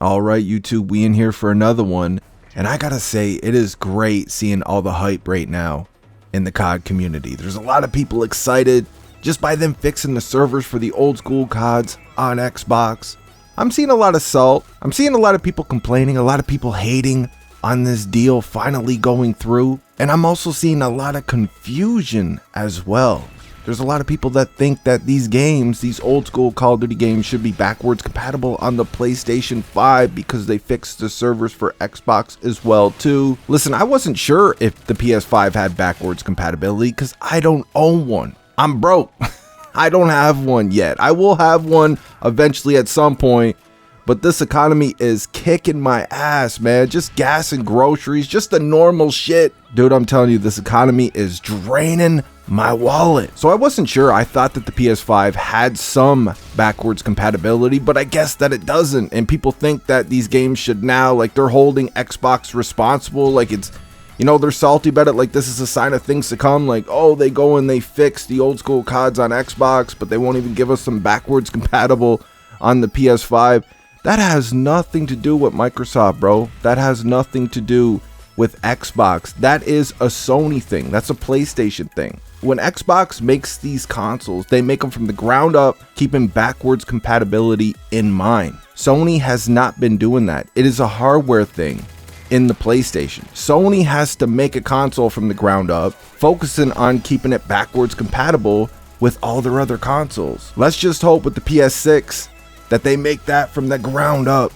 Alright YouTube, we in here for another one, and I gotta say, it is great seeing all the hype right now in the COD community. There's a lot of people excited just by them fixing the servers for the old school CODs on Xbox. I'm seeing a lot of salt, I'm seeing a lot of people complaining, a lot of people hating on this deal finally going through, and I'm also seeing a lot of confusion as well. There's a lot of people that think that these games, these old school Call of Duty games, should be backwards compatible on the PlayStation 5 because they fixed the servers for Xbox as well too. Listen, I wasn't sure if the PS5 had backwards compatibility because I don't own one. I'm broke. I don't have one yet. I will have one eventually at some point, but this economy is kicking my ass, man. Just gas and groceries, just the normal shit. Dude, I'm telling you, this economy is draining my wallet. So I wasn't sure. I thought that the PS5 had some backwards compatibility, but I guess that it doesn't. And people think that these games should now, like, they're holding Xbox responsible, like it's, you know, they're salty about it, like this is a sign of things to come, like, oh, they go and they fix the old school CODs on Xbox, but they won't even give us some backwards compatible on the PS5. That has nothing to do with Microsoft, bro. That has nothing to do with Xbox. That is a Sony thing. That's a PlayStation thing. When Xbox makes these consoles, they make them from the ground up, keeping backwards compatibility in mind. Sony has not been doing that. It is a hardware thing in the PlayStation. Sony has to make a console from the ground up, focusing on keeping it backwards compatible with all their other consoles. Let's just hope with the PS6 that they make that from the ground up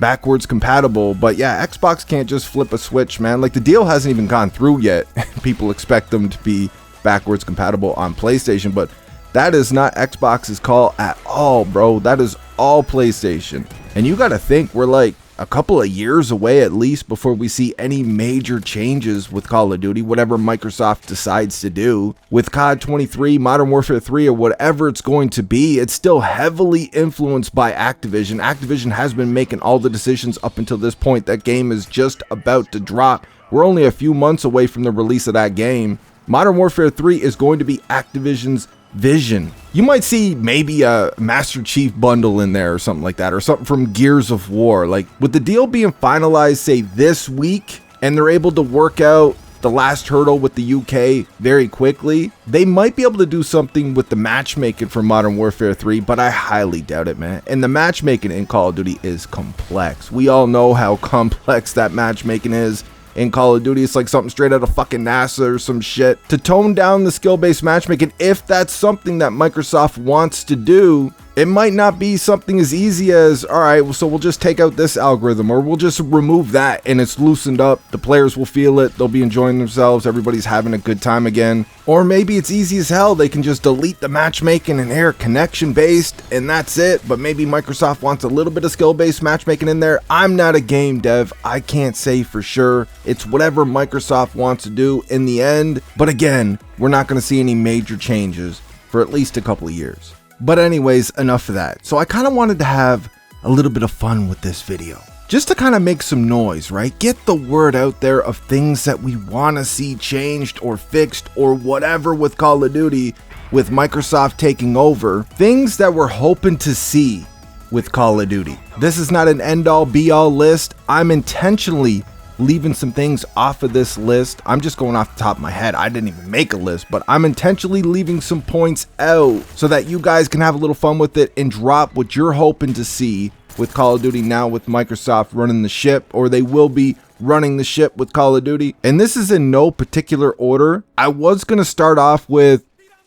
backwards compatible. But yeah, Xbox can't just flip a switch, man. Like, the deal hasn't even gone through yet. People expect them to be backwards compatible on PlayStation, but that is not Xbox's call at all, bro. That is all PlayStation. And you gotta think, we're like a couple of years away at least before we see any major changes with Call of Duty, whatever Microsoft decides to do. With COD 23, Modern Warfare 3, or whatever it's going to be, it's still heavily influenced by Activision. Activision has been making all the decisions up until this point. That game is just about to drop. We're only a few months away from the release of that game. Modern Warfare 3 is going to be Activision's vision. You might see maybe a Master Chief bundle in there or something like that, or something from Gears of War. Like, with the deal being finalized, say, this week, and they're able to work out the last hurdle with the UK very quickly, they might be able to do something with the matchmaking for Modern Warfare 3, but I highly doubt it, man. And the matchmaking in Call of Duty is complex. We all know how complex that matchmaking is. In Call of Duty, it's like something straight out of fucking NASA or some shit. To tone down the skill-based matchmaking, if that's something that Microsoft wants to do, it might not be something as easy as, all right, so we'll just take out this algorithm, or we'll just remove that, and it's loosened up. The players will feel it. They'll be enjoying themselves. Everybody's having a good time again. Or maybe it's easy as hell. They can just delete the matchmaking and air connection-based, and that's it. But maybe Microsoft wants a little bit of skill-based matchmaking in there. I'm not a game dev. I can't say for sure. It's whatever Microsoft wants to do in the end. But again, we're not going to see any major changes for at least a couple of years. But anyways, enough of that. So I kind of wanted to have a little bit of fun with this video, just to kind of make some noise, right? Get the word out there of things that we want to see changed or fixed or whatever with Call of Duty, with Microsoft taking over. Things that we're hoping to see with Call of Duty. This is not an end-all be-all list. I'm intentionally leaving some things off of this list. I'm just going off the top of my head. I didn't even make a list, but I'm intentionally leaving some points out so that you guys can have a little fun with it and drop what you're hoping to see with Call of Duty now, with Microsoft running the ship, or they will be running the ship with Call of Duty. And this is in no particular order. I was going to start off with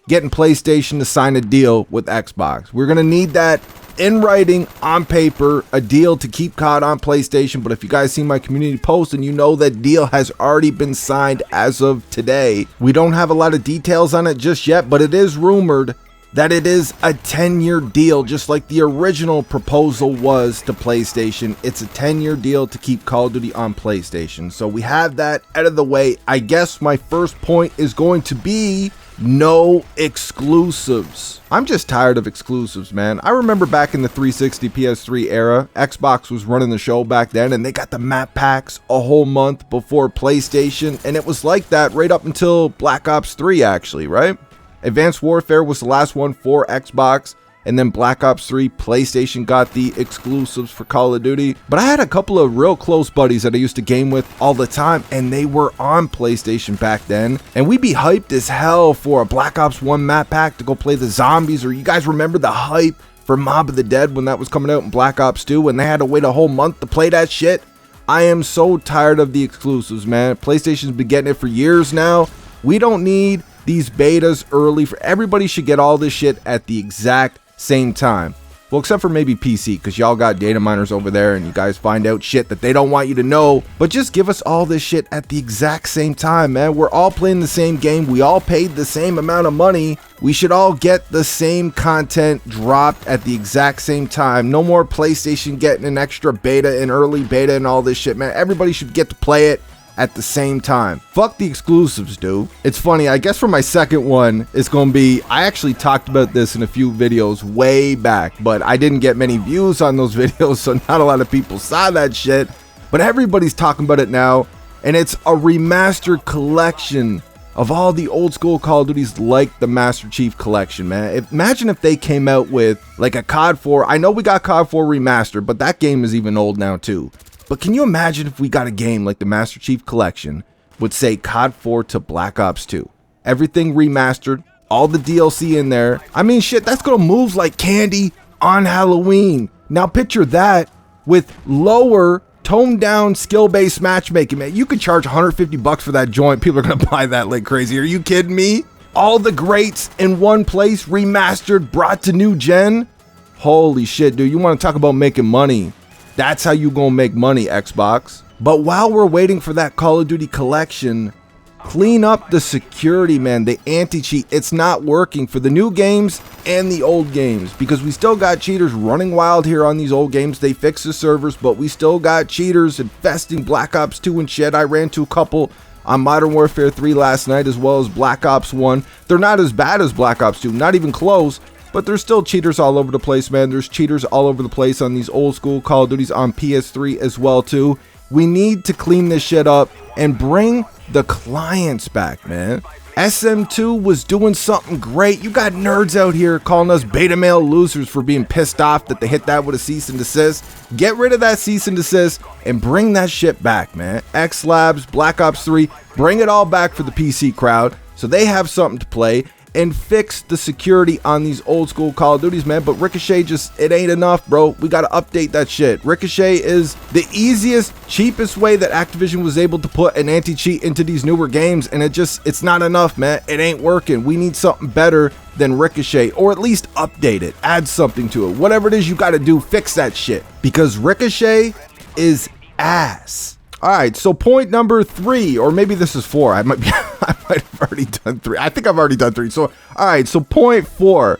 getting PlayStation to sign a deal with Xbox. We're going to need that in writing, on paper, a deal to keep COD on PlayStation. But if you guys see my community post, and you know that deal has already been signed as of today. We don't have a lot of details on it just yet, but it is rumored that it is a 10-year deal, just like the original proposal was to PlayStation. It's a 10-year deal to keep Call of Duty on PlayStation. So we have that out of the way. I guess my first point is going to be no exclusives. I'm just tired of exclusives, man. I remember back in the 360 PS3 era, Xbox was running the show back then, and they got the map packs a whole month before PlayStation, and it was like that right up until Black Ops 3, actually, right? Advanced Warfare was the last one for Xbox. and then Black Ops 3, PlayStation got the exclusives for Call of Duty. But I had a couple of real close buddies that I used to game with all the time, and they were on PlayStation back then. And we'd be hyped as hell for a Black Ops 1 map pack to go play the zombies. Or you guys remember the hype for Mob of the Dead when that was coming out in Black Ops 2, and they had to wait a whole month to play that shit? I am so tired of the exclusives, man. PlayStation's been getting it for years now. We don't need these betas early. Everybody should get all this shit at the exact same time. Well, except for maybe PC, because y'all got data miners over there and you guys find out shit that they don't want you to know. But just give us all this shit at the exact same time, man. We're all playing the same game. We all paid the same amount of money. We should all get the same content dropped at the exact same time. No more PlayStation getting an extra beta and early beta and all this shit, man. Everybody should get to play it at the same time. Fuck the exclusives, dude. It's funny, I guess for my second one, it's gonna be, I actually talked about this in a few videos way back, but I didn't get many views on those videos, so not a lot of people saw that shit. But everybody's talking about it now, and it's a remastered collection of all the old school Call of Duties, like the Master Chief Collection, man. Imagine if they came out with like a COD 4. I know we got COD 4 remastered, but that game is even old now too. But can you imagine if we got a game like the Master Chief Collection would say COD 4 to Black Ops 2? Everything remastered, all the DLC in there. I mean, shit, that's gonna move like candy on Halloween. Now picture that with lower, toned down, skill-based matchmaking, man. You could charge 150 bucks for that joint. People are gonna buy that like crazy. Are you kidding me? All the greats in one place, remastered, brought to new gen. Holy shit, dude. You wanna talk about making money? That's how you gonna make money, Xbox. But while we're waiting for that Call of Duty collection, clean up the security, man. The anti-cheat, it's not working for the new games and the old games, because we still got cheaters running wild here on these old games. They fixed the servers, but we still got cheaters infesting Black Ops 2 and shit. I ran to a couple on Modern Warfare 3 last night, as well as Black Ops 1. They're not as bad as Black Ops 2, not even close. But there's still cheaters all over the place, man. There's cheaters all over the place on these old school Call of Duties on PS3 as well, too. We need to clean this shit up and bring the clients back, man. SM2 was doing something great. You got nerds out here calling us beta male losers for being pissed off that they hit that with a cease and desist. Get rid of that cease and desist and bring that shit back, man. X Labs, Black Ops 3, bring it all back for the PC crowd so they have something to play. And fix the security on these old school Call of Duties, man. But Ricochet just, it ain't enough, bro. We got to update that shit. Ricochet is the easiest, cheapest way that Activision was able to put an anti-cheat into these newer games. And it's not enough, man. It ain't working. We need something better than Ricochet, or at least update it. Add something to it. Whatever it is you got to do, fix that shit. Because Ricochet is ass. All right, so point number 3, or maybe this is 4. I might have already done 3. I think I've already done 3. So, all right, so point 4,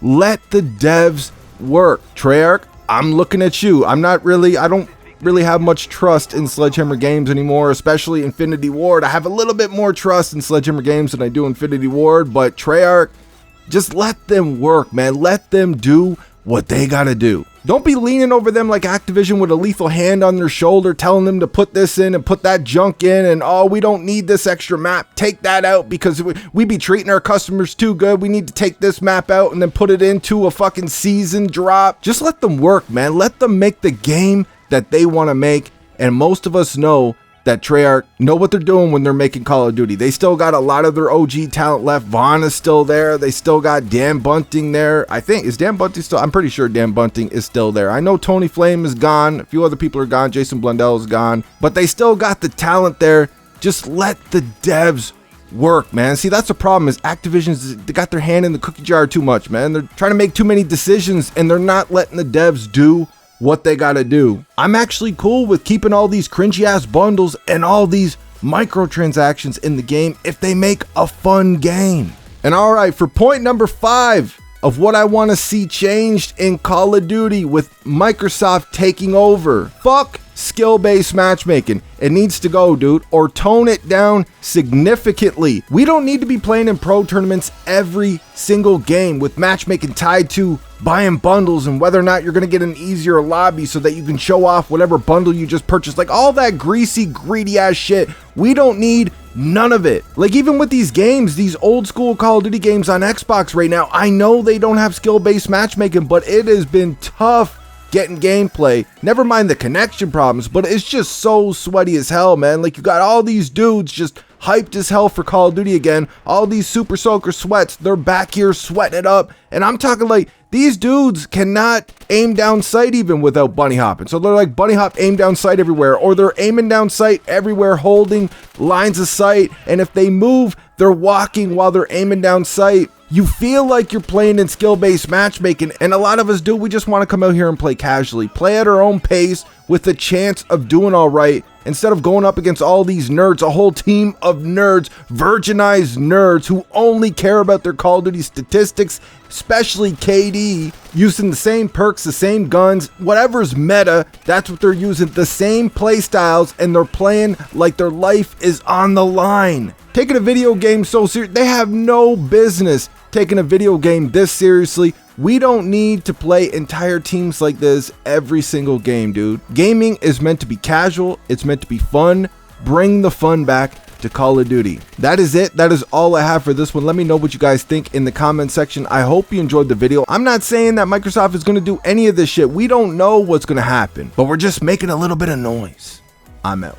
let the devs work. Treyarch, I'm looking at you. I don't really have much trust in Sledgehammer Games anymore, especially Infinity Ward. I have a little bit more trust in Sledgehammer Games than I do Infinity Ward, but Treyarch, just let them work, man. Let them do what they gotta do. Don't be leaning over them like Activision with a lethal hand on their shoulder telling them to put this in and put that junk in and, oh, we don't need this extra map. Take that out because we be treating our customers too good. We need to take this map out and then put it into a fucking season drop. Just let them work, man. Let them make the game that they want to make. And most of us know that Treyarch know what they're doing when they're making Call of Duty. They still got a lot of their OG talent left. Vaughn is still there. They still got Dan Bunting there. I think, is Dan Bunting still? I'm pretty sure Dan Bunting is still there. I know Tony Flame is gone. A few other people are gone. Jason Blundell is gone. But they still got the talent there. Just let the devs work, man. See, that's the problem, is Activision's, they got their hand in the cookie jar too much, man. They're trying to make too many decisions and they're not letting the devs do what they gotta do. I'm actually cool with keeping all these cringy ass bundles and all these microtransactions in the game if they make a fun game. And all right, for point number 5 of what I want to see changed in Call of Duty with Microsoft taking over. Fuck skill-based matchmaking. It needs to go, dude, or tone it down significantly. We don't need to be playing in pro tournaments every single game with matchmaking tied to buying bundles and whether or not you're going to get an easier lobby so that you can show off whatever bundle you just purchased. Like all that greasy, greedy ass shit. We don't need none of it. Like even with these games, these old school Call of Duty games on Xbox right now, I know they don't have skill-based matchmaking, but it has been tough getting gameplay. Never mind the connection problems, but it's just so sweaty as hell, man. Like you got all these dudes just hyped as hell for Call of Duty again. All these Super Soaker sweats, they're back here sweating it up. And I'm talking like these dudes cannot aim down sight even without bunny hopping. So they're like bunny hop, aim down sight everywhere, or they're aiming down sight everywhere, holding lines of sight. And if they move, they're walking while they're aiming down sight. You feel like you're playing in skill-based matchmaking, and a lot of us do. We just want to come out here and play casually, play at our own pace with a chance of doing all right, instead of going up against all these nerds, a whole team of nerds, virginized nerds who only care about their Call of Duty statistics, especially KD, using the same perks, the same guns, whatever's meta, that's what they're using, the same play styles, and they're playing like their life is on the line. Taking a video game so serious, they have no business taking a video game this seriously. We don't need to play entire teams like this every single game, dude. Gaming is meant to be casual. It's meant to be fun. Bring the fun back to Call of Duty. That is it. That is all I have for this one. Let me know what you guys think in the comment section. I hope you enjoyed the video. I'm not saying that Microsoft is going to do any of this shit. We don't know what's going to happen, but we're just making a little bit of noise. I'm out.